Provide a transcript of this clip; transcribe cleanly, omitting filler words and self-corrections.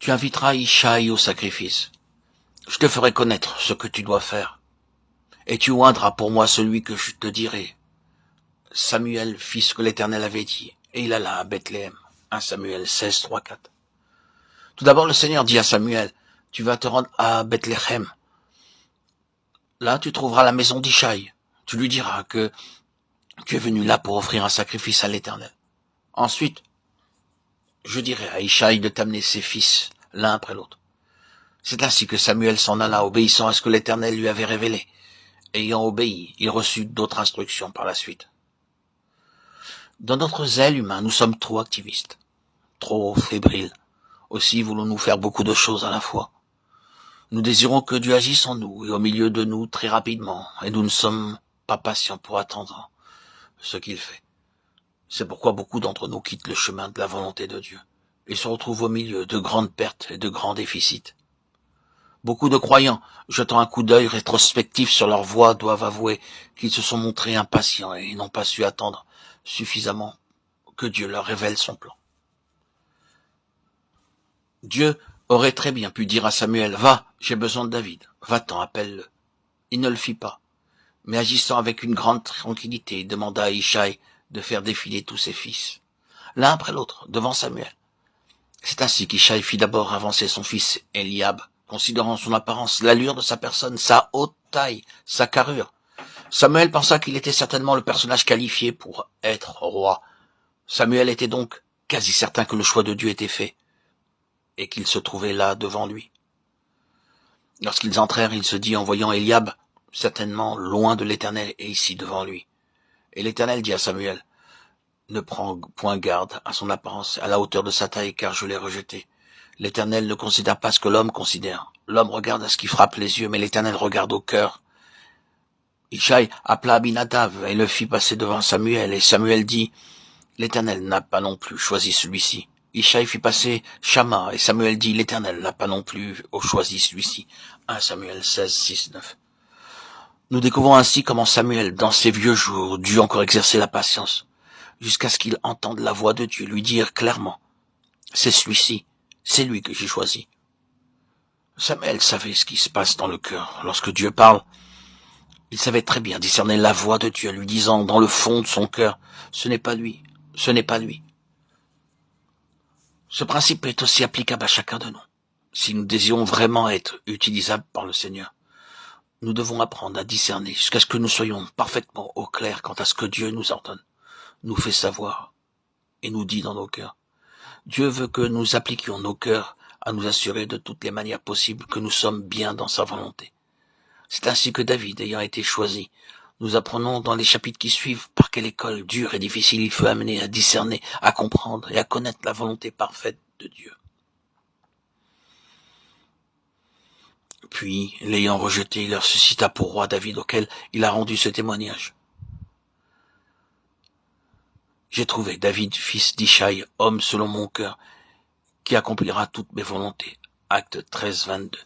Tu inviteras Ishaï au sacrifice. Je te ferai connaître ce que tu dois faire. Et tu oindras pour moi celui que je te dirai. Samuel fit ce que l'Éternel avait dit, et il alla à Bethléem. 1 Samuel 16, 3, 4. Tout d'abord, le Seigneur dit à Samuel, tu vas te rendre à Bethléem. Là, tu trouveras la maison d'Ishaï. Tu lui diras que tu es venu là pour offrir un sacrifice à l'Éternel. Ensuite, je dirai à Ishaï de t'amener ses fils, l'un après l'autre. C'est ainsi que Samuel s'en alla, obéissant à ce que l'Éternel lui avait révélé. Ayant obéi, il reçut d'autres instructions par la suite. Dans notre zèle humain, nous sommes trop activistes, trop fébriles. Aussi voulons-nous faire beaucoup de choses à la fois. Nous désirons que Dieu agisse en nous et au milieu de nous très rapidement, et nous ne sommes pas patients pour attendre ce qu'il fait. C'est pourquoi beaucoup d'entre nous quittent le chemin de la volonté de Dieu. Ils se retrouvent au milieu de grandes pertes et de grands déficits. Beaucoup de croyants, jetant un coup d'œil rétrospectif sur leur voie, doivent avouer qu'ils se sont montrés impatients et n'ont pas su attendre suffisamment que Dieu leur révèle son plan. Dieu aurait très bien pu dire à Samuel, « Va, j'ai besoin de David, va-t'en, appelle-le. » Il ne le fit pas, mais agissant avec une grande tranquillité, il demanda à Ishaï de faire défiler tous ses fils, l'un après l'autre, devant Samuel. C'est ainsi qu'Ishaï fit d'abord avancer son fils Eliab, considérant son apparence, l'allure de sa personne, sa haute taille, sa carrure. Samuel pensa qu'il était certainement le personnage qualifié pour être roi. Samuel était donc quasi certain que le choix de Dieu était fait, et qu'il se trouvait là devant lui. Lorsqu'ils entrèrent, il se dit en voyant Eliab, certainement loin de l'Éternel et ici devant lui. Et l'Éternel dit à Samuel, ne prends point garde à son apparence, à la hauteur de sa taille, car je l'ai rejeté. L'Éternel ne considère pas ce que l'homme considère. L'homme regarde à ce qui frappe les yeux, mais l'Éternel regarde au cœur. Ishaï appela Abinadab et le fit passer devant Samuel, et Samuel dit, l'Éternel n'a pas non plus choisi celui-ci. Ishaï fit passer Shama, et Samuel dit, l'Éternel n'a pas non plus choisi celui-ci. 1 Samuel 16, 6, 9. Nous découvrons ainsi comment Samuel, dans ses vieux jours, dut encore exercer la patience, jusqu'à ce qu'il entende la voix de Dieu lui dire clairement, c'est celui-ci, c'est lui que j'ai choisi. Samuel savait ce qui se passe dans le cœur. Lorsque Dieu parle, il savait très bien discerner la voix de Dieu, lui disant dans le fond de son cœur, ce n'est pas lui, ce n'est pas lui. Ce principe est aussi applicable à chacun de nous. Si nous désirons vraiment être utilisables par le Seigneur, nous devons apprendre à discerner jusqu'à ce que nous soyons parfaitement au clair quant à ce que Dieu nous ordonne, nous fait savoir et nous dit dans nos cœurs. Dieu veut que nous appliquions nos cœurs à nous assurer de toutes les manières possibles que nous sommes bien dans sa volonté. C'est ainsi que David, ayant été choisi, nous apprenons dans les chapitres qui suivent par quelle école dure et difficile il fut amené à discerner, à comprendre et à connaître la volonté parfaite de Dieu. Puis, l'ayant rejeté, il leur suscita pour roi David, auquel il a rendu ce témoignage. J'ai trouvé David, fils d'Ishaï, homme selon mon cœur, qui accomplira toutes mes volontés. Acte 13, 22.